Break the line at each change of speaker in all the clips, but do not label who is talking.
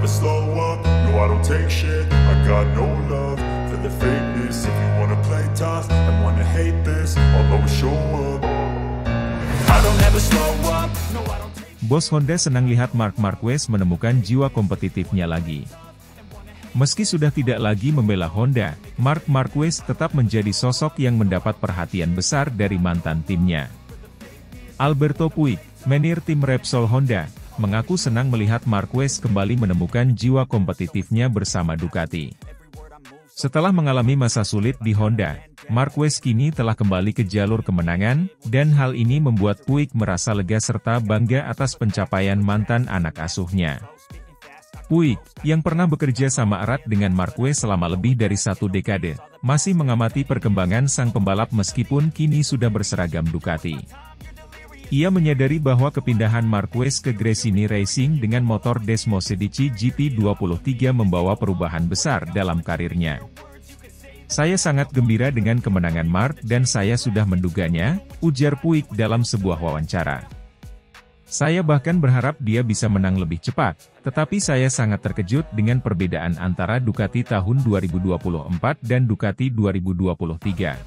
never slow up, no I don't take shit. I got no love for the fakeness. If you wanna play tough and wanna hate this, I'll always show up. I don't ever slow up, no I don't take.
Bos Honda senang lihat Marc Marquez menemukan jiwa kompetitifnya lagi. Meski sudah tidak lagi membela Honda, Marc Marquez tetap menjadi sosok yang mendapat perhatian besar dari mantan timnya. Alberto Puig, manajer tim Repsol Honda, mengaku senang melihat Marquez kembali menemukan jiwa kompetitifnya bersama Ducati. Setelah mengalami masa sulit di Honda, Marquez kini telah kembali ke jalur kemenangan, dan hal ini membuat Puig merasa lega serta bangga atas pencapaian mantan anak asuhnya. Puig, yang pernah bekerja sama erat dengan Marquez selama lebih dari 1 dekade, masih mengamati perkembangan sang pembalap meskipun kini sudah berseragam Ducati. Ia menyadari bahwa kepindahan Marquez ke Gresini Racing dengan motor Desmosedici GP23 membawa perubahan besar dalam karirnya. Saya sangat gembira dengan kemenangan Marc dan saya sudah menduganya, ujar Puig dalam sebuah wawancara. Saya bahkan berharap dia bisa menang lebih cepat, tetapi saya sangat terkejut dengan perbedaan antara Ducati tahun 2024 dan Ducati 2023.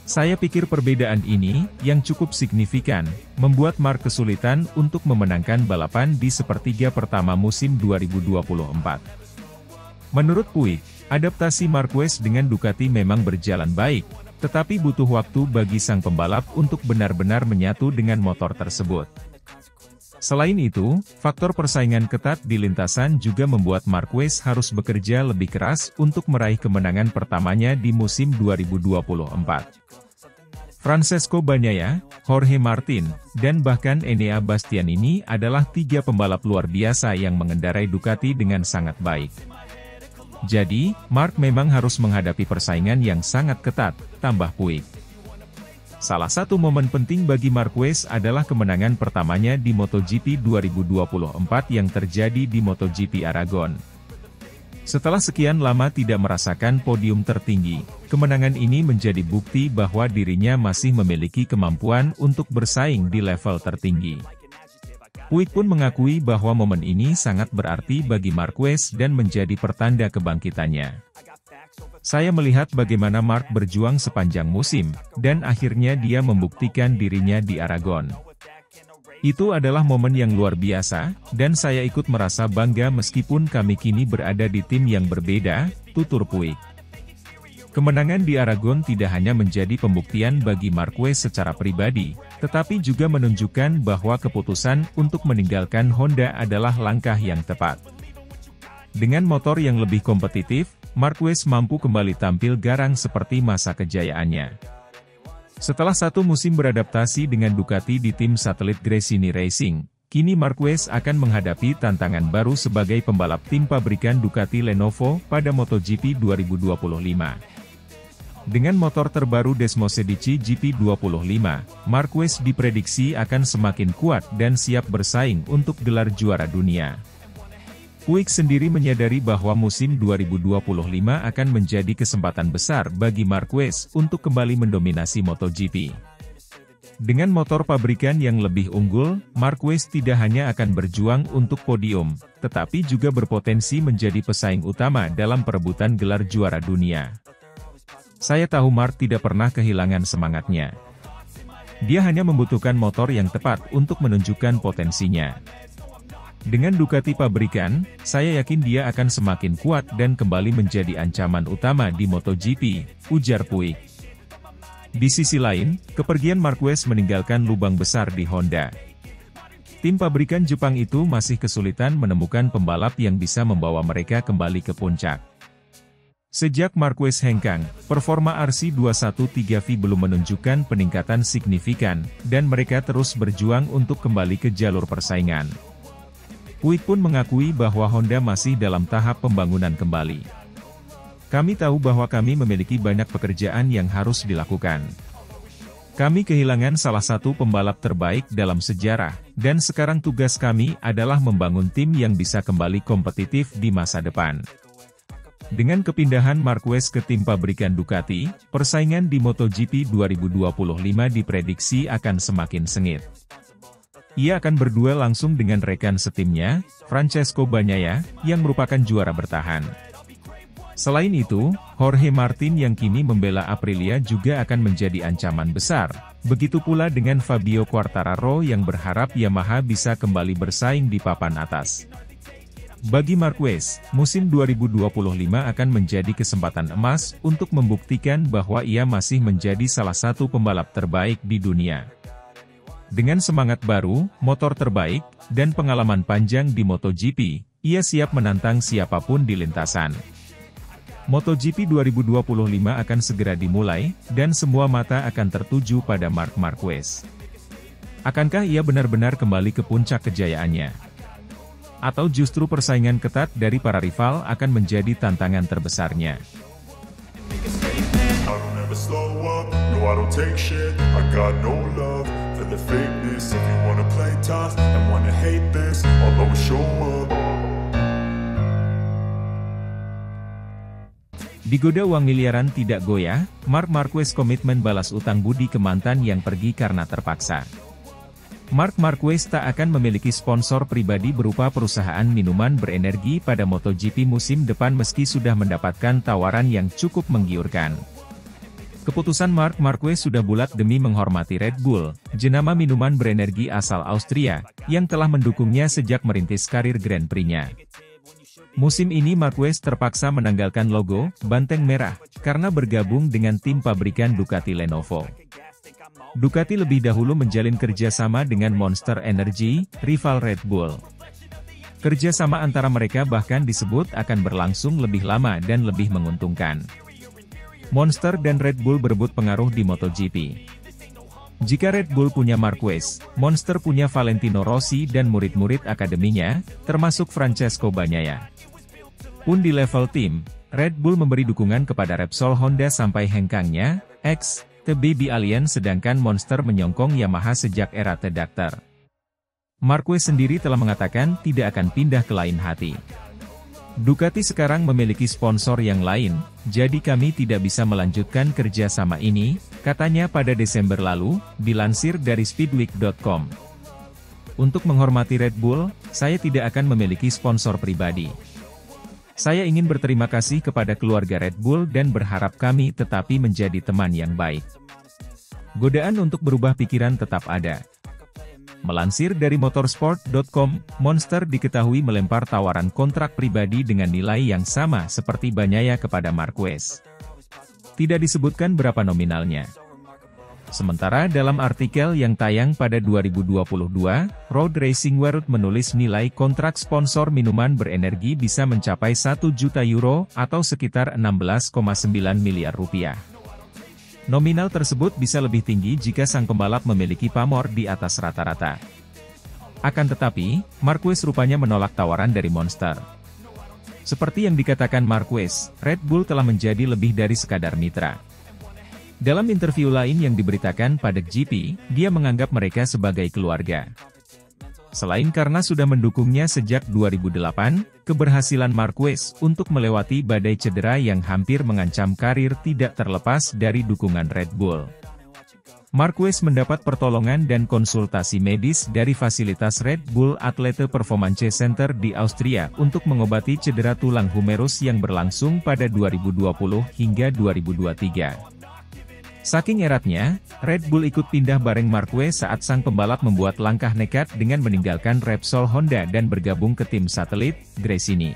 Saya pikir perbedaan ini, yang cukup signifikan, membuat Marc kesulitan untuk memenangkan balapan di sepertiga pertama musim 2024. Menurut Puig, adaptasi Marquez dengan Ducati memang berjalan baik, tetapi butuh waktu bagi sang pembalap untuk benar-benar menyatu dengan motor tersebut. Selain itu, faktor persaingan ketat di lintasan juga membuat Marquez harus bekerja lebih keras untuk meraih kemenangan pertamanya di musim 2024. Francesco Bagnaia, Jorge Martin, dan bahkan Enea Bastianini adalah 3 pembalap luar biasa yang mengendarai Ducati dengan sangat baik. Jadi, Marc memang harus menghadapi persaingan yang sangat ketat, tambah Puig. Salah satu momen penting bagi Marquez adalah kemenangan pertamanya di MotoGP 2024 yang terjadi di MotoGP Aragon. Setelah sekian lama tidak merasakan podium tertinggi, kemenangan ini menjadi bukti bahwa dirinya masih memiliki kemampuan untuk bersaing di level tertinggi. Puig pun mengakui bahwa momen ini sangat berarti bagi Marquez dan menjadi pertanda kebangkitannya. Saya melihat bagaimana Marc berjuang sepanjang musim, dan akhirnya dia membuktikan dirinya di Aragon. Itu adalah momen yang luar biasa, dan saya ikut merasa bangga meskipun kami kini berada di tim yang berbeda, tutur Puig. Kemenangan di Aragon tidak hanya menjadi pembuktian bagi Marquez secara pribadi, tetapi juga menunjukkan bahwa keputusan untuk meninggalkan Honda adalah langkah yang tepat. Dengan motor yang lebih kompetitif, Marquez mampu kembali tampil garang seperti masa kejayaannya. Setelah 1 musim beradaptasi dengan Ducati di tim satelit Gresini Racing, kini Marquez akan menghadapi tantangan baru sebagai pembalap tim pabrikan Ducati Lenovo pada MotoGP 2025. Dengan motor terbaru Desmosedici GP25, Marquez diprediksi akan semakin kuat dan siap bersaing untuk gelar juara dunia. Puig sendiri menyadari bahwa musim 2025 akan menjadi kesempatan besar bagi Marquez untuk kembali mendominasi MotoGP. Dengan motor pabrikan yang lebih unggul, Marquez tidak hanya akan berjuang untuk podium, tetapi juga berpotensi menjadi pesaing utama dalam perebutan gelar juara dunia. Saya tahu Marc tidak pernah kehilangan semangatnya. Dia hanya membutuhkan motor yang tepat untuk menunjukkan potensinya. Dengan Ducati pabrikan, saya yakin dia akan semakin kuat dan kembali menjadi ancaman utama di MotoGP, ujar Puig. Di sisi lain, kepergian Marquez meninggalkan lubang besar di Honda. Tim pabrikan Jepang itu masih kesulitan menemukan pembalap yang bisa membawa mereka kembali ke puncak. Sejak Marquez hengkang, performa RC213V belum menunjukkan peningkatan signifikan, dan mereka terus berjuang untuk kembali ke jalur persaingan. Puig pun mengakui bahwa Honda masih dalam tahap pembangunan kembali. Kami tahu bahwa kami memiliki banyak pekerjaan yang harus dilakukan. Kami kehilangan salah satu pembalap terbaik dalam sejarah, dan sekarang tugas kami adalah membangun tim yang bisa kembali kompetitif di masa depan. Dengan kepindahan Marquez ke tim pabrikan Ducati, persaingan di MotoGP 2025 diprediksi akan semakin sengit. ia akan berduel langsung dengan rekan setimnya, Francesco Bagnaia, yang merupakan juara bertahan. Selain itu, Jorge Martin yang kini membela Aprilia juga akan menjadi ancaman besar. Begitu pula dengan Fabio Quartararo yang berharap Yamaha bisa kembali bersaing di papan atas. Bagi Marquez, musim 2025 akan menjadi kesempatan emas untuk membuktikan bahwa ia masih menjadi salah satu pembalap terbaik di dunia. Dengan semangat baru, motor terbaik, dan pengalaman panjang di MotoGP, ia siap menantang siapapun di lintasan. MotoGP 2025 akan segera dimulai, dan semua mata akan tertuju pada Marc Marquez. Akankah ia benar-benar kembali ke puncak kejayaannya? Atau justru persaingan ketat dari para rival akan menjadi tantangan terbesarnya? Digoda uang miliaran tidak goyah, Marc Marquez komitmen balas utang budi ke mantan yang pergi karena terpaksa. Marc Marquez tak akan memiliki sponsor pribadi berupa perusahaan minuman berenergi pada MotoGP musim depan meski sudah mendapatkan tawaran yang cukup menggiurkan. Keputusan Marc Marquez sudah bulat demi menghormati Red Bull, jenama minuman berenergi asal Austria, yang telah mendukungnya sejak merintis karir Grand Prix-nya. Musim ini Marquez terpaksa menanggalkan logo banteng merah, karena bergabung dengan tim pabrikan Ducati Lenovo. Ducati lebih dahulu menjalin kerjasama dengan Monster Energy, rival Red Bull. Kerjasama antara mereka bahkan disebut akan berlangsung lebih lama dan lebih menguntungkan. Monster dan Red Bull berebut pengaruh di MotoGP. Jika Red Bull punya Marquez, Monster punya Valentino Rossi dan murid-murid akademinya, termasuk Francesco Bagnaia. Pun di level tim, Red Bull memberi dukungan kepada Repsol Honda sampai hengkangnya, The Baby Alien, sedangkan Monster menyongkong Yamaha sejak era The Doctor. Marquez sendiri telah mengatakan tidak akan pindah ke lain hati. Ducati sekarang memiliki sponsor yang lain, jadi kami tidak bisa melanjutkan kerjasama ini, katanya pada Desember lalu, dilansir dari Speedweek.com. Untuk menghormati Red Bull, saya tidak akan memiliki sponsor pribadi. Saya ingin berterima kasih kepada keluarga Red Bull dan berharap kami tetapi menjadi teman yang baik. Godaan untuk berubah pikiran tetap ada. Melansir dari motorsport.com, Monster diketahui melempar tawaran kontrak pribadi dengan nilai yang sama seperti Bagnaia kepada Marquez. Tidak disebutkan berapa nominalnya. Sementara dalam artikel yang tayang pada 2022, Road Racing World menulis nilai kontrak sponsor minuman berenergi bisa mencapai 1 juta euro atau sekitar 16,9 miliar rupiah. Nominal tersebut bisa lebih tinggi jika sang pembalap memiliki pamor di atas rata-rata. Akan tetapi, Marquez rupanya menolak tawaran dari Monster. Seperti yang dikatakan Marquez, Red Bull telah menjadi lebih dari sekadar mitra. Dalam interview lain yang diberitakan pada GP, dia menganggap mereka sebagai keluarga. Selain karena sudah mendukungnya sejak 2008, keberhasilan Marquez untuk melewati badai cedera yang hampir mengancam karir tidak terlepas dari dukungan Red Bull. Marquez mendapat pertolongan dan konsultasi medis dari fasilitas Red Bull Athlete Performance Center di Austria untuk mengobati cedera tulang humerus yang berlangsung pada 2020 hingga 2023. Saking eratnya, Red Bull ikut pindah bareng Marquez saat sang pembalap membuat langkah nekat dengan meninggalkan Repsol Honda dan bergabung ke tim satelit, Gresini.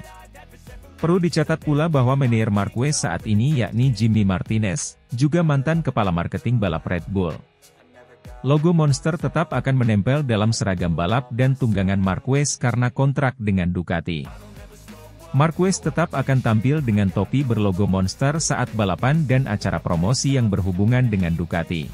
Perlu dicatat pula bahwa manajer Marquez saat ini yakni Jimmy Martinez, juga mantan kepala marketing balap Red Bull. Logo Monster tetap akan menempel dalam seragam balap dan tunggangan Marquez karena kontrak dengan Ducati. Marquez tetap akan tampil dengan topi berlogo Monster saat balapan dan acara promosi yang berhubungan dengan Ducati.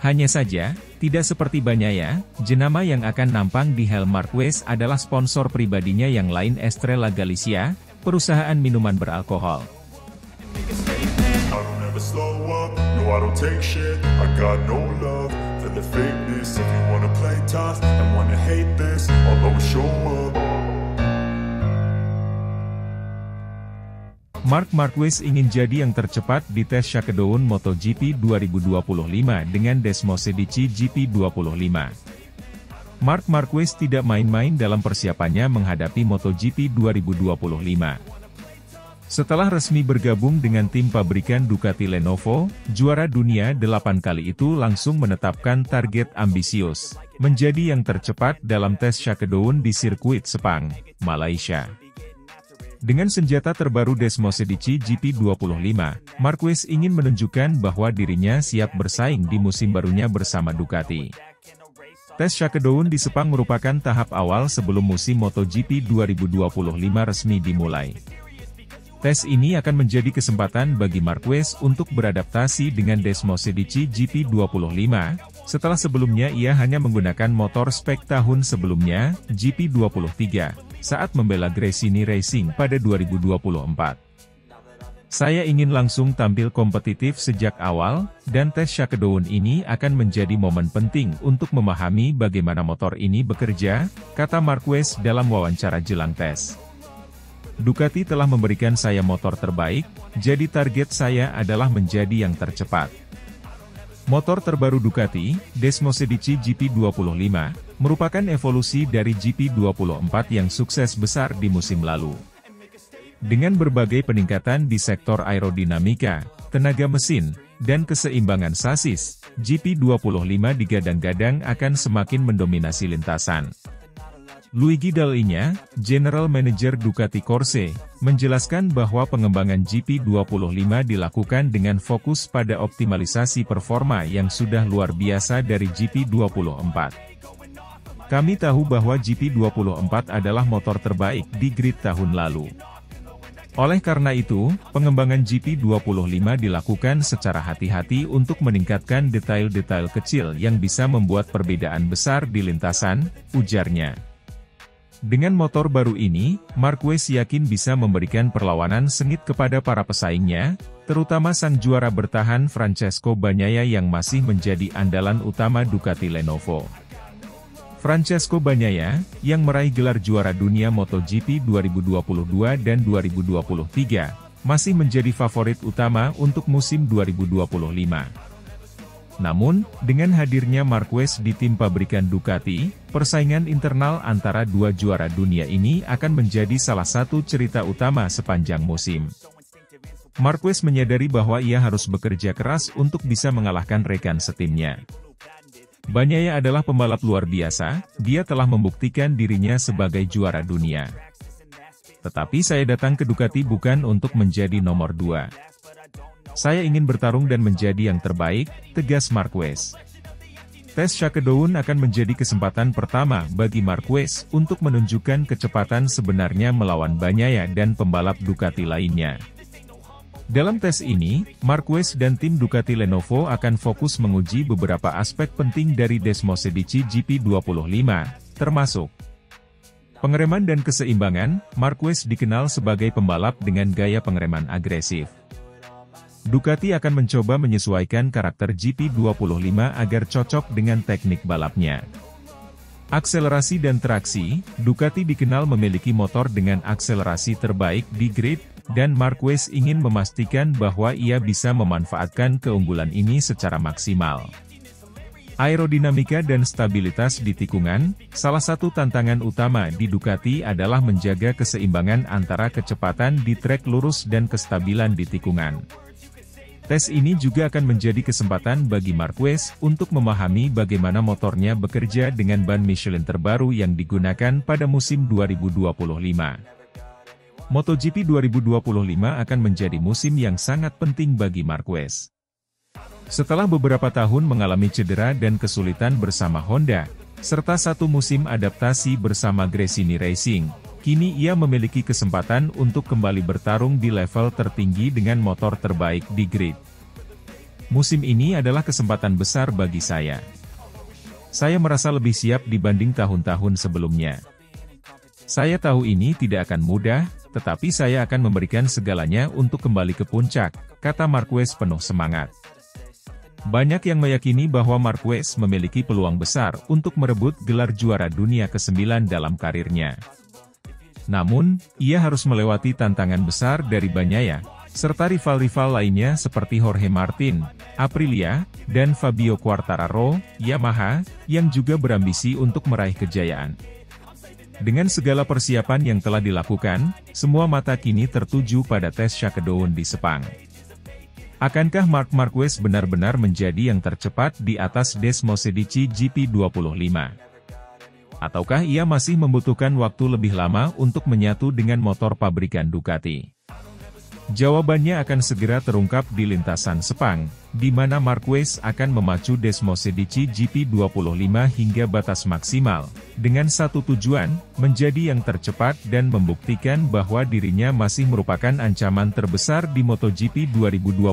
Hanya saja, tidak seperti Bagnaia, jenama yang akan nampang di helm Marquez adalah sponsor pribadinya yang lain, Estrella Galicia, perusahaan minuman beralkohol. Marc Marquez ingin jadi yang tercepat di tes Shakedown MotoGP 2025 dengan Desmosedici GP25. Marc Marquez tidak main-main dalam persiapannya menghadapi MotoGP 2025. Setelah resmi bergabung dengan tim pabrikan Ducati Lenovo, juara dunia 8 kali itu langsung menetapkan target ambisius, menjadi yang tercepat dalam tes shakedown di sirkuit Sepang, Malaysia. Dengan senjata terbaru Desmosedici GP25, Marquez ingin menunjukkan bahwa dirinya siap bersaing di musim barunya bersama Ducati. Tes shakedown di Sepang merupakan tahap awal sebelum musim MotoGP 2025 resmi dimulai. Tes ini akan menjadi kesempatan bagi Marquez untuk beradaptasi dengan Desmosedici GP25, setelah sebelumnya ia hanya menggunakan motor spek tahun sebelumnya, GP23, saat membela Gresini Racing pada 2024. Saya ingin langsung tampil kompetitif sejak awal, dan tes shakedown ini akan menjadi momen penting untuk memahami bagaimana motor ini bekerja, kata Marquez dalam wawancara jelang tes. Ducati telah memberikan saya motor terbaik, jadi target saya adalah menjadi yang tercepat. Motor terbaru Ducati, Desmosedici GP25, merupakan evolusi dari GP24 yang sukses besar di musim lalu. Dengan berbagai peningkatan di sektor aerodinamika, tenaga mesin, dan keseimbangan sasis, GP25 digadang-gadang akan semakin mendominasi lintasan. Luigi Dall'Igna, General Manager Ducati Corse, menjelaskan bahwa pengembangan GP25 dilakukan dengan fokus pada optimalisasi performa yang sudah luar biasa dari GP24. Kami tahu bahwa GP24 adalah motor terbaik di grid tahun lalu. Oleh karena itu, pengembangan GP25 dilakukan secara hati-hati untuk meningkatkan detail-detail kecil yang bisa membuat perbedaan besar di lintasan, ujarnya. Dengan motor baru ini, Marquez yakin bisa memberikan perlawanan sengit kepada para pesaingnya, terutama sang juara bertahan Francesco Bagnaia yang masih menjadi andalan utama Ducati Lenovo. Francesco Bagnaia, yang meraih gelar juara dunia MotoGP 2022 dan 2023, masih menjadi favorit utama untuk musim 2025. Namun, dengan hadirnya Marquez di tim pabrikan Ducati, persaingan internal antara dua juara dunia ini akan menjadi salah satu cerita utama sepanjang musim. Marquez menyadari bahwa ia harus bekerja keras untuk bisa mengalahkan rekan setimnya. Bagnaia adalah pembalap luar biasa, dia telah membuktikan dirinya sebagai juara dunia. Tetapi saya datang ke Ducati bukan untuk menjadi nomor 2. Saya ingin bertarung dan menjadi yang terbaik, tegas Marquez. Tes shakedown akan menjadi kesempatan pertama bagi Marquez untuk menunjukkan kecepatan sebenarnya melawan Bagnaia dan pembalap Ducati lainnya. Dalam tes ini, Marquez dan tim Ducati Lenovo akan fokus menguji beberapa aspek penting dari Desmosedici GP25, termasuk pengereman dan keseimbangan. Marquez dikenal sebagai pembalap dengan gaya pengereman agresif. Ducati akan mencoba menyesuaikan karakter GP25 agar cocok dengan teknik balapnya. Akselerasi dan traksi, Ducati dikenal memiliki motor dengan akselerasi terbaik di grid, dan Marquez ingin memastikan bahwa ia bisa memanfaatkan keunggulan ini secara maksimal. Aerodinamika dan stabilitas di tikungan, salah satu tantangan utama di Ducati adalah menjaga keseimbangan antara kecepatan di trek lurus dan kestabilan di tikungan. Tes ini juga akan menjadi kesempatan bagi Marquez untuk memahami bagaimana motornya bekerja dengan ban Michelin terbaru yang digunakan pada musim 2025. MotoGP 2025 akan menjadi musim yang sangat penting bagi Marquez. Setelah beberapa tahun mengalami cedera dan kesulitan bersama Honda, serta satu musim adaptasi bersama Gresini Racing, kini ia memiliki kesempatan untuk kembali bertarung di level tertinggi dengan motor terbaik di grid. Musim ini adalah kesempatan besar bagi saya. Saya merasa lebih siap dibanding tahun-tahun sebelumnya. Saya tahu ini tidak akan mudah, tetapi saya akan memberikan segalanya untuk kembali ke puncak, kata Marquez penuh semangat. Banyak yang meyakini bahwa Marquez memiliki peluang besar untuk merebut gelar juara dunia ke-9 dalam karirnya. Namun, ia harus melewati tantangan besar dari Bagnaia, serta rival-rival lainnya seperti Jorge Martin, Aprilia, dan Fabio Quartararo, Yamaha, yang juga berambisi untuk meraih kejayaan. Dengan segala persiapan yang telah dilakukan, semua mata kini tertuju pada tes Shakedown di Sepang. Akankah Marc Marquez benar-benar menjadi yang tercepat di atas Desmosedici GP25? Ataukah ia masih membutuhkan waktu lebih lama untuk menyatu dengan motor pabrikan Ducati? Jawabannya akan segera terungkap di lintasan Sepang, di mana Marquez akan memacu Desmosedici GP25 hingga batas maksimal, dengan satu tujuan, menjadi yang tercepat dan membuktikan bahwa dirinya masih merupakan ancaman terbesar di MotoGP 2025.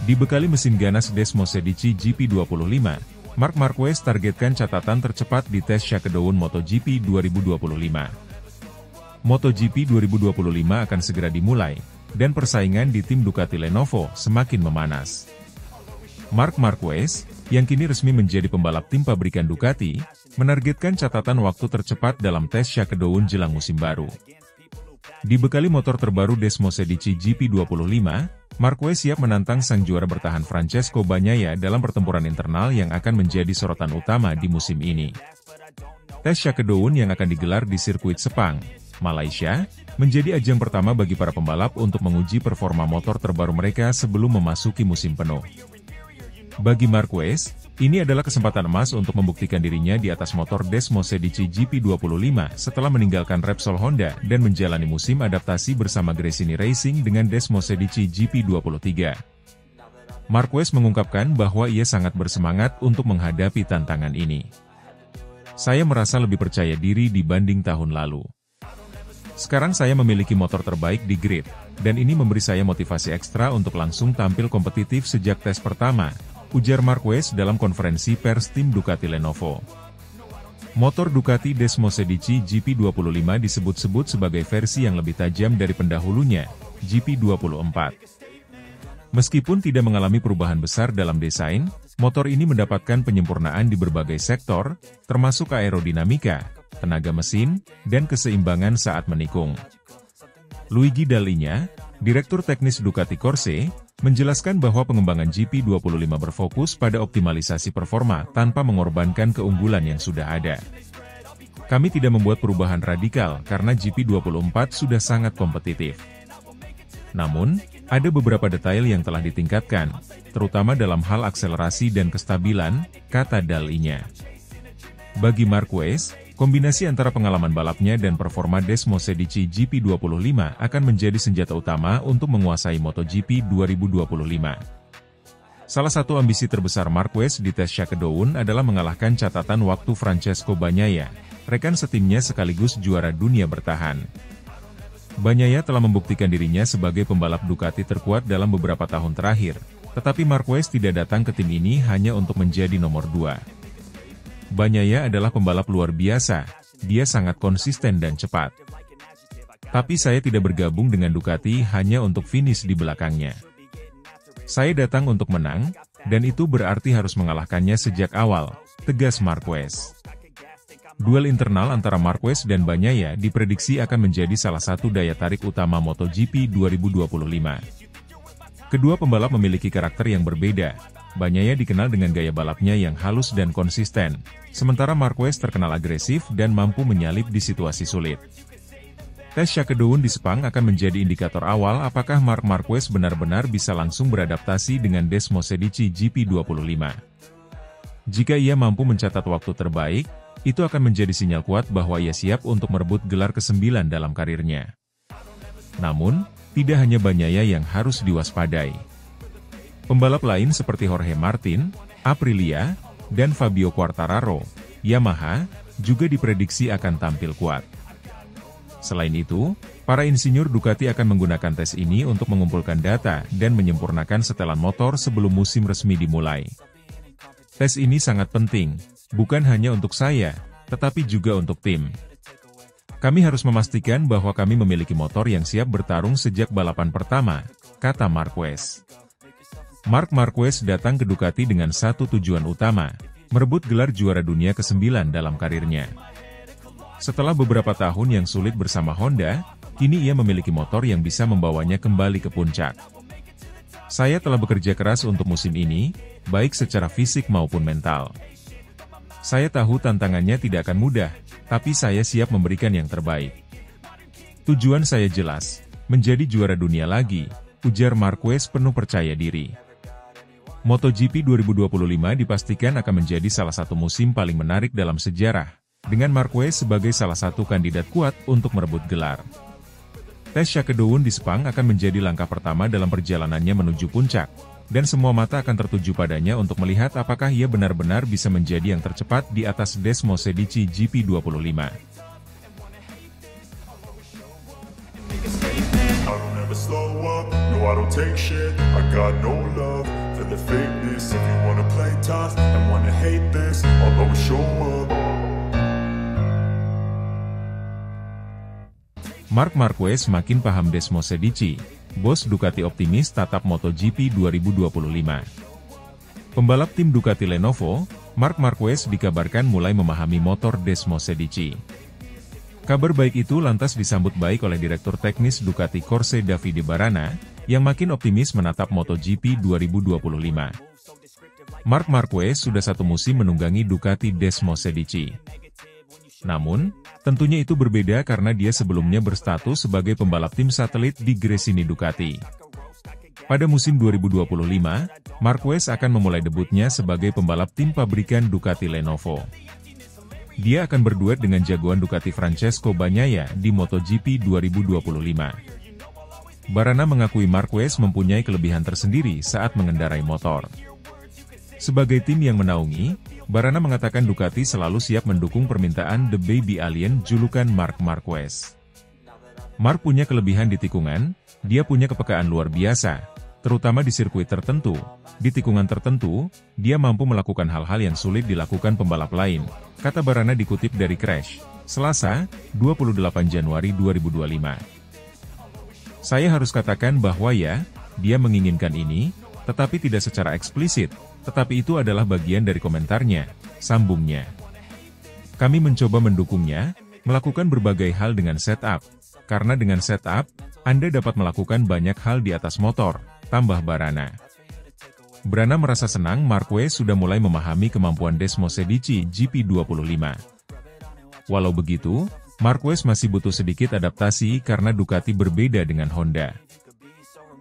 Dibekali mesin ganas Desmosedici GP25, Marc Marquez targetkan catatan tercepat di tes Shakedown MotoGP 2025. MotoGP 2025 akan segera dimulai, dan persaingan di tim Ducati Lenovo semakin memanas. Marc Marquez, yang kini resmi menjadi pembalap tim pabrikan Ducati, menargetkan catatan waktu tercepat dalam tes Shakedown jelang musim baru. Dibekali motor terbaru Desmosedici GP25, Marquez siap menantang sang juara bertahan Francesco Bagnaia dalam pertempuran internal yang akan menjadi sorotan utama di musim ini. Tes Shakedown yang akan digelar di sirkuit Sepang, Malaysia, menjadi ajang pertama bagi para pembalap untuk menguji performa motor terbaru mereka sebelum memasuki musim penuh. Bagi Marquez, ini adalah kesempatan emas untuk membuktikan dirinya di atas motor Desmosedici GP25 setelah meninggalkan Repsol Honda dan menjalani musim adaptasi bersama Gresini Racing dengan Desmosedici GP23. Marquez mengungkapkan bahwa ia sangat bersemangat untuk menghadapi tantangan ini. Saya merasa lebih percaya diri dibanding tahun lalu. Sekarang saya memiliki motor terbaik di grid, dan ini memberi saya motivasi ekstra untuk langsung tampil kompetitif sejak tes pertama, ujar Marquez dalam konferensi pers tim Ducati Lenovo. Motor Ducati Desmosedici GP25 disebut-sebut sebagai versi yang lebih tajam dari pendahulunya, GP24. Meskipun tidak mengalami perubahan besar dalam desain, motor ini mendapatkan penyempurnaan di berbagai sektor, termasuk aerodinamika, tenaga mesin, dan keseimbangan saat menikung. Luigi Dall'Igna, Direktur Teknis Ducati Corse, menjelaskan bahwa pengembangan GP25 berfokus pada optimalisasi performa tanpa mengorbankan keunggulan yang sudah ada. Kami tidak membuat perubahan radikal karena GP24 sudah sangat kompetitif. Namun, ada beberapa detail yang telah ditingkatkan, terutama dalam hal akselerasi dan kestabilan, kata Dall'Igna. Bagi Marquez, kombinasi antara pengalaman balapnya dan performa Desmosedici GP25 akan menjadi senjata utama untuk menguasai MotoGP 2025. Salah satu ambisi terbesar Marquez di tes Shakedown adalah mengalahkan catatan waktu Francesco Bagnaia, rekan setimnya sekaligus juara dunia bertahan. Bagnaia telah membuktikan dirinya sebagai pembalap Ducati terkuat dalam beberapa tahun terakhir, tetapi Marquez tidak datang ke tim ini hanya untuk menjadi nomor 2. Bagnaia adalah pembalap luar biasa, dia sangat konsisten dan cepat. Tapi saya tidak bergabung dengan Ducati hanya untuk finish di belakangnya. Saya datang untuk menang, dan itu berarti harus mengalahkannya sejak awal, tegas Marquez. Duel internal antara Marquez dan Bagnaia diprediksi akan menjadi salah satu daya tarik utama MotoGP 2025. Kedua pembalap memiliki karakter yang berbeda. Bagnaia dikenal dengan gaya balapnya yang halus dan konsisten, sementara Marquez terkenal agresif dan mampu menyalip di situasi sulit. Tes Shakedown di Sepang akan menjadi indikator awal apakah Marc Marquez benar-benar bisa langsung beradaptasi dengan Desmosedici GP25. Jika ia mampu mencatat waktu terbaik, itu akan menjadi sinyal kuat bahwa ia siap untuk merebut gelar ke-9 dalam karirnya. Namun, tidak hanya Bagnaia yang harus diwaspadai. Pembalap lain seperti Jorge Martin, Aprilia, dan Fabio Quartararo, Yamaha, juga diprediksi akan tampil kuat. Selain itu, para insinyur Ducati akan menggunakan tes ini untuk mengumpulkan data dan menyempurnakan setelan motor sebelum musim resmi dimulai. Tes ini sangat penting, bukan hanya untuk saya, tetapi juga untuk tim. Kami harus memastikan bahwa kami memiliki motor yang siap bertarung sejak balapan pertama, kata Marquez. Marc Marquez datang ke Ducati dengan satu tujuan utama, merebut gelar juara dunia ke-9 dalam karirnya. Setelah beberapa tahun yang sulit bersama Honda, kini ia memiliki motor yang bisa membawanya kembali ke puncak. Saya telah bekerja keras untuk musim ini, baik secara fisik maupun mental. Saya tahu tantangannya tidak akan mudah, tapi saya siap memberikan yang terbaik. Tujuan saya jelas, menjadi juara dunia lagi, ujar Marquez penuh percaya diri. MotoGP 2025 dipastikan akan menjadi salah satu musim paling menarik dalam sejarah, dengan Marquez sebagai salah satu kandidat kuat untuk merebut gelar. Tes Shakedown di Sepang akan menjadi langkah pertama dalam perjalanannya menuju puncak, dan semua mata akan tertuju padanya untuk melihat apakah ia benar-benar bisa menjadi yang tercepat di atas Desmos Edici GP25. Marc Marquez makin paham Desmos Edici. Bos Ducati optimis tatap MotoGP 2025. Pembalap tim Ducati Lenovo, Marc Marquez dikabarkan mulai memahami motor Desmos Edici. Kabar baik itu lantas disambut baik oleh Direktur Teknis Ducati Corse Davide Barana, yang makin optimis menatap MotoGP 2025. Marc Marquez sudah satu musim menunggangi Ducati Desmos Edici. Namun, tentunya itu berbeda karena dia sebelumnya berstatus sebagai pembalap tim satelit di Gresini Ducati. Pada musim 2025, Marquez akan memulai debutnya sebagai pembalap tim pabrikan Ducati Lenovo. Dia akan berduet dengan jagoan Ducati Francesco Bagnaia di MotoGP 2025. Barana mengakui Marquez mempunyai kelebihan tersendiri saat mengendarai motor. Sebagai tim yang menaungi, Barana mengatakan Ducati selalu siap mendukung permintaan The Baby Alien julukan Marc Marquez. Marc punya kelebihan di tikungan, dia punya kepekaan luar biasa, terutama di sirkuit tertentu. Di tikungan tertentu, dia mampu melakukan hal-hal yang sulit dilakukan pembalap lain, kata Barana dikutip dari Crash, Selasa, 28 Januari 2025. Saya harus katakan bahwa ya, dia menginginkan ini, tetapi tidak secara eksplisit. Tetapi itu adalah bagian dari komentarnya, sambungnya. Kami mencoba mendukungnya, melakukan berbagai hal dengan setup. Karena dengan setup, Anda dapat melakukan banyak hal di atas motor, tambah Barana. Barana merasa senang Marquez sudah mulai memahami kemampuan Desmos Edici GP25. Walau begitu, Marquez masih butuh sedikit adaptasi karena Ducati berbeda dengan Honda.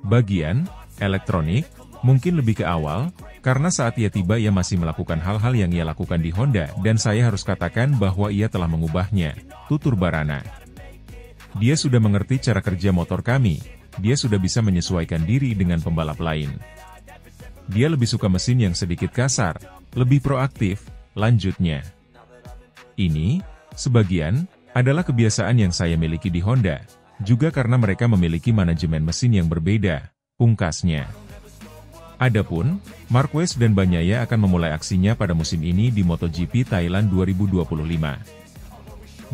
Bagian elektronik mungkin lebih ke awal, karena saat ia tiba ia masih melakukan hal-hal yang ia lakukan di Honda dan saya harus katakan bahwa ia telah mengubahnya, tutur Barana. Dia sudah mengerti cara kerja motor kami, dia sudah bisa menyesuaikan diri dengan pembalap lain. Dia lebih suka mesin yang sedikit kasar, lebih proaktif, lanjutnya. Ini, sebagian, adalah kebiasaan yang saya miliki di Honda, juga karena mereka memiliki manajemen mesin yang berbeda, pungkasnya. Adapun, Marquez dan Bagnaia akan memulai aksinya pada musim ini di MotoGP Thailand 2025.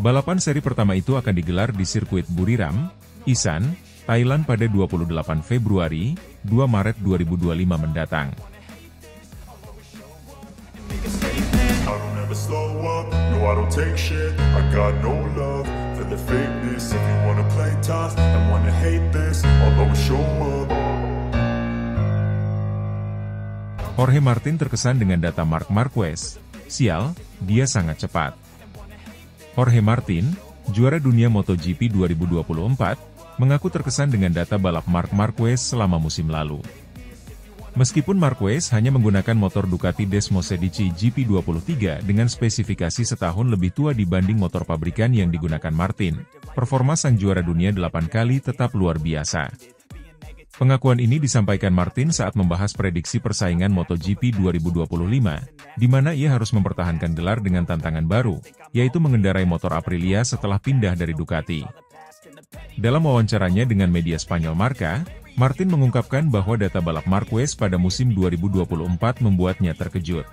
Balapan seri pertama itu akan digelar di sirkuit Buriram, Isan, Thailand pada 28 Februari, 2 Maret 2025 mendatang. Jorge Martin terkesan dengan data Marc Marquez. Sial, dia sangat cepat. Jorge Martin, juara dunia MotoGP 2024, mengaku terkesan dengan data balap Marc Marquez selama musim lalu. Meskipun Marquez hanya menggunakan motor Ducati Desmos Edici GP23 dengan spesifikasi setahun lebih tua dibanding motor pabrikan yang digunakan Martin, performa sang juara dunia 8 kali tetap luar biasa. Pengakuan ini disampaikan Martin saat membahas prediksi persaingan MotoGP 2025, di mana ia harus mempertahankan gelar dengan tantangan baru, yaitu mengendarai motor Aprilia setelah pindah dari Ducati. Dalam wawancaranya dengan media Spanyol Marca, Martin mengungkapkan bahwa data balap Marquez pada musim 2024 membuatnya terkejut.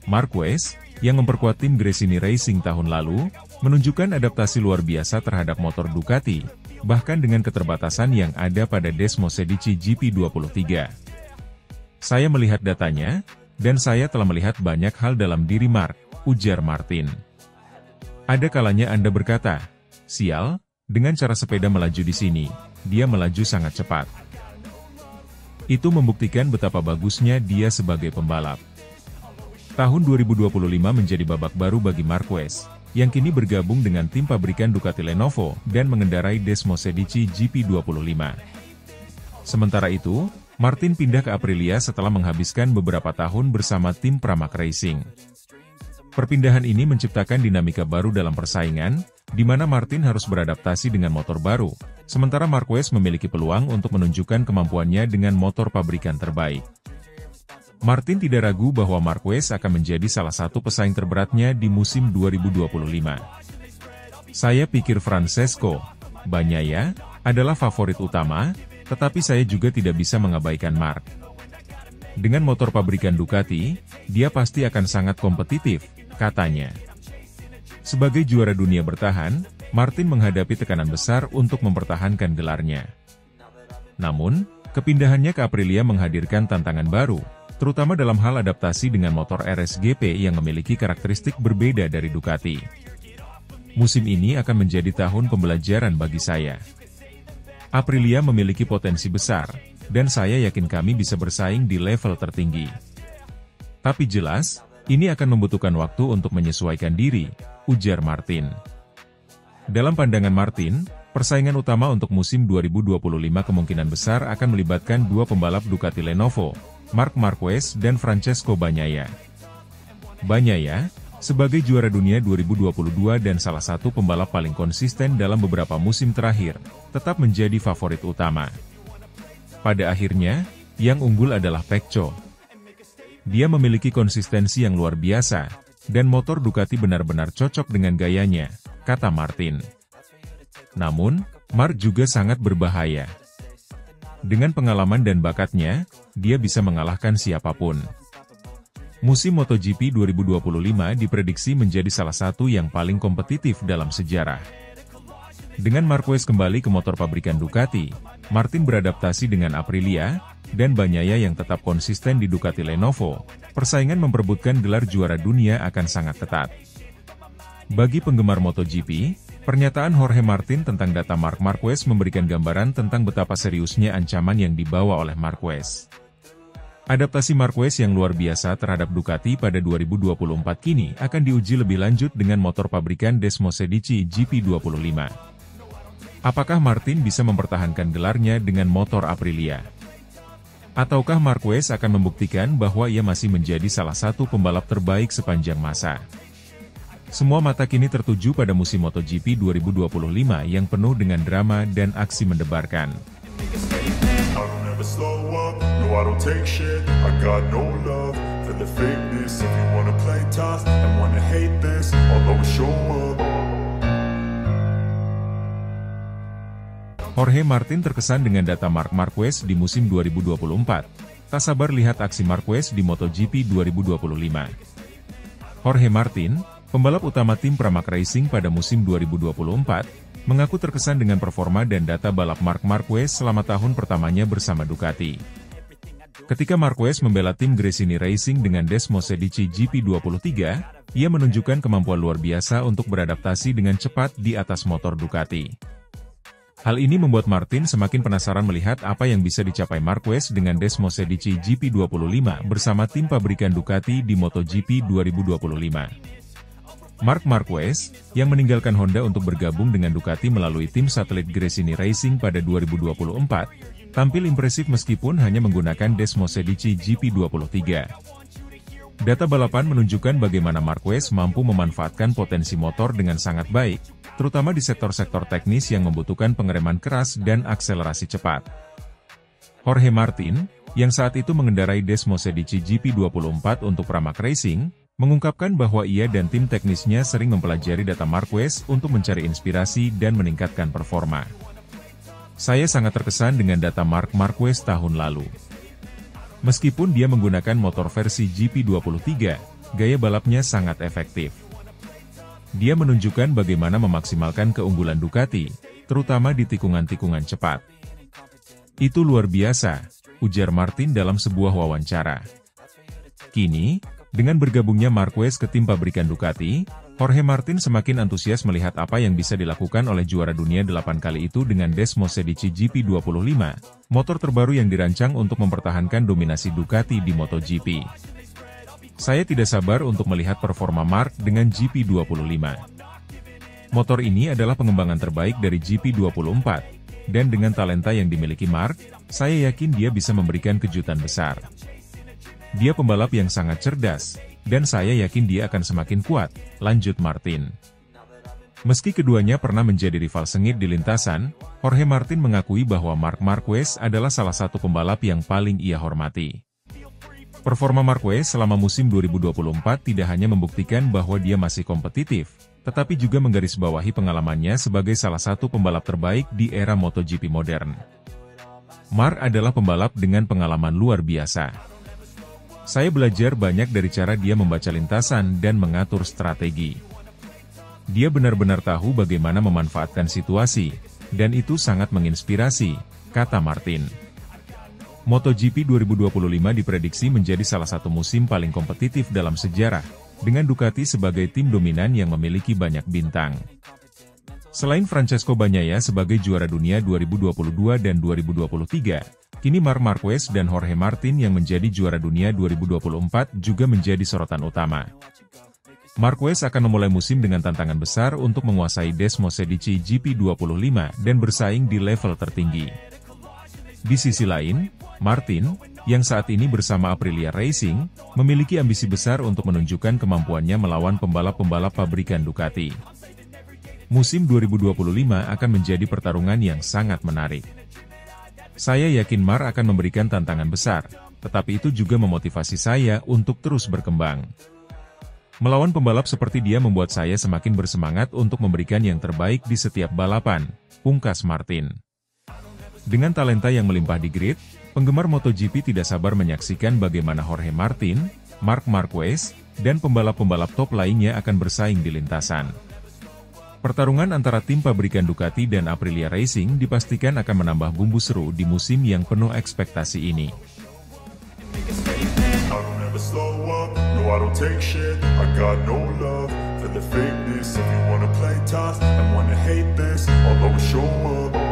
Marquez, yang memperkuat tim Gresini Racing tahun lalu, menunjukkan adaptasi luar biasa terhadap motor Ducati, bahkan dengan keterbatasan yang ada pada Desmos Edici GP23. Saya melihat datanya, dan saya telah melihat banyak hal dalam diri Mark, ujar Martin. Ada kalanya Anda berkata, sial, dengan cara sepeda melaju di sini, dia melaju sangat cepat. Itu membuktikan betapa bagusnya dia sebagai pembalap. Tahun 2025 menjadi babak baru bagi Marquez, yang kini bergabung dengan tim pabrikan Ducati Lenovo dan mengendarai Desmosedici GP25. Sementara itu, Martin pindah ke Aprilia setelah menghabiskan beberapa tahun bersama tim Pramac Racing. Perpindahan ini menciptakan dinamika baru dalam persaingan, di mana Martin harus beradaptasi dengan motor baru, sementara Marquez memiliki peluang untuk menunjukkan kemampuannya dengan motor pabrikan terbaik. Martin tidak ragu bahwa Marquez akan menjadi salah satu pesaing terberatnya di musim 2025. Saya pikir Francesco Bagnaia adalah favorit utama, tetapi saya juga tidak bisa mengabaikan Mark. Dengan motor pabrikan Ducati, dia pasti akan sangat kompetitif, katanya. Sebagai juara dunia bertahan, Martin menghadapi tekanan besar untuk mempertahankan gelarnya. Namun, kepindahannya ke Aprilia menghadirkan tantangan baru, terutama dalam hal adaptasi dengan motor RSGP yang memiliki karakteristik berbeda dari Ducati. Musim ini akan menjadi tahun pembelajaran bagi saya. Aprilia memiliki potensi besar, dan saya yakin kami bisa bersaing di level tertinggi. Tapi jelas, ini akan membutuhkan waktu untuk menyesuaikan diri, ujar Martin. Dalam pandangan Martin, persaingan utama untuk musim 2025 kemungkinan besar akan melibatkan dua pembalap Ducati Lenovo, Marc Marquez dan Francesco Bagnaia. Bagnaia, sebagai juara dunia 2022 dan salah satu pembalap paling konsisten dalam beberapa musim terakhir, tetap menjadi favorit utama. Pada akhirnya, yang unggul adalah Pecco. Dia memiliki konsistensi yang luar biasa, dan motor Ducati benar-benar cocok dengan gayanya, kata Martin. Namun, Mark juga sangat berbahaya. Dengan pengalaman dan bakatnya, dia bisa mengalahkan siapapun. Musim MotoGP 2025 diprediksi menjadi salah satu yang paling kompetitif dalam sejarah. Dengan Marquez kembali ke motor pabrikan Ducati, Martin beradaptasi dengan Aprilia, dan Bagnaia yang tetap konsisten di Ducati Lenovo, persaingan memperebutkan gelar juara dunia akan sangat ketat. Bagi penggemar MotoGP, pernyataan Jorge Martin tentang data Marc Marquez memberikan gambaran tentang betapa seriusnya ancaman yang dibawa oleh Marquez. Adaptasi Marquez yang luar biasa terhadap Ducati pada 2024 kini akan diuji lebih lanjut dengan motor pabrikan Desmosedici GP25. Apakah Martin bisa mempertahankan gelarnya dengan motor Aprilia? Ataukah Marquez akan membuktikan bahwa ia masih menjadi salah satu pembalap terbaik sepanjang masa? Semua mata kini tertuju pada musim MotoGP 2025 yang penuh dengan drama dan aksi mendebarkan.
Slow up, no I don't take shit, I got no love for the fakeness. If you wanna play tough and wanna hate this, I'll always show up.
Jorge Martin terkesan dengan data Marc Marquez di musim 2024. Tak sabar lihat aksi Marquez di MotoGP 2025. Jorge Martin, pembalap utama tim Pramac Racing pada musim 2024, mengaku terkesan dengan performa dan data balap Marc Marquez selama tahun pertamanya bersama Ducati. Ketika Marquez membela tim Gresini Racing dengan Desmosedici GP23, ia menunjukkan kemampuan luar biasa untuk beradaptasi dengan cepat di atas motor Ducati. Hal ini membuat Martin semakin penasaran melihat apa yang bisa dicapai Marquez dengan Desmosedici GP25 bersama tim pabrikan Ducati di MotoGP 2025. Marc Marquez, yang meninggalkan Honda untuk bergabung dengan Ducati melalui tim satelit Gresini Racing pada 2024, tampil impresif meskipun hanya menggunakan Desmosedici GP23. Data balapan menunjukkan bagaimana Marquez mampu memanfaatkan potensi motor dengan sangat baik, terutama di sektor-sektor teknis yang membutuhkan pengereman keras dan akselerasi cepat. Jorge Martin, yang saat itu mengendarai Desmosedici GP24 untuk Pramac Racing, mengungkapkan bahwa ia dan tim teknisnya sering mempelajari data Marquez untuk mencari inspirasi dan meningkatkan performa. Saya sangat terkesan dengan data Marc Marquez tahun lalu. Meskipun dia menggunakan motor versi GP23, gaya balapnya sangat efektif. Dia menunjukkan bagaimana memaksimalkan keunggulan Ducati, terutama di tikungan-tikungan cepat. Itu luar biasa, ujar Martin dalam sebuah wawancara. Kini, dengan bergabungnya Marquez ke tim pabrikan Ducati, Jorge Martin semakin antusias melihat apa yang bisa dilakukan oleh juara dunia 8 kali itu dengan Desmosedici GP25, motor terbaru yang dirancang untuk mempertahankan dominasi Ducati di MotoGP. Saya tidak sabar untuk melihat performa Marc dengan GP25. Motor ini adalah pengembangan terbaik dari GP24, dan dengan talenta yang dimiliki Marc, saya yakin dia bisa memberikan kejutan besar. Dia pembalap yang sangat cerdas, dan saya yakin dia akan semakin kuat, lanjut Martin. Meski keduanya pernah menjadi rival sengit di lintasan, Jorge Martin mengakui bahwa Marc Marquez adalah salah satu pembalap yang paling ia hormati. Performa Marquez selama musim 2024 tidak hanya membuktikan bahwa dia masih kompetitif, tetapi juga menggarisbawahi pengalamannya sebagai salah satu pembalap terbaik di era MotoGP modern. Marc adalah pembalap dengan pengalaman luar biasa. Saya belajar banyak dari cara dia membaca lintasan dan mengatur strategi. Dia benar-benar tahu bagaimana memanfaatkan situasi, dan itu sangat menginspirasi, kata Martin. MotoGP 2025 diprediksi menjadi salah satu musim paling kompetitif dalam sejarah, dengan Ducati sebagai tim dominan yang memiliki banyak bintang. Selain Francesco Bagnaia sebagai juara dunia 2022 dan 2023, kini Marc Marquez dan Jorge Martin yang menjadi juara dunia 2024 juga menjadi sorotan utama. Marquez akan memulai musim dengan tantangan besar untuk menguasai Desmosedici GP25 dan bersaing di level tertinggi. Di sisi lain, Martin, yang saat ini bersama Aprilia Racing, memiliki ambisi besar untuk menunjukkan kemampuannya melawan pembalap-pembalap pabrikan Ducati. Musim 2025 akan menjadi pertarungan yang sangat menarik. Saya yakin Marc akan memberikan tantangan besar, tetapi itu juga memotivasi saya untuk terus berkembang. Melawan pembalap seperti dia membuat saya semakin bersemangat untuk memberikan yang terbaik di setiap balapan, pungkas Martin. Dengan talenta yang melimpah di grid, penggemar MotoGP tidak sabar menyaksikan bagaimana Jorge Martin, Marc Marquez, dan pembalap-pembalap top lainnya akan bersaing di lintasan. Pertarungan antara tim pabrikan Ducati dan Aprilia Racing dipastikan akan menambah bumbu seru di musim yang penuh ekspektasi ini.
I don't take shit, I got no love for the fakeness. If you wanna play tough and wanna hate this, I'll always show up.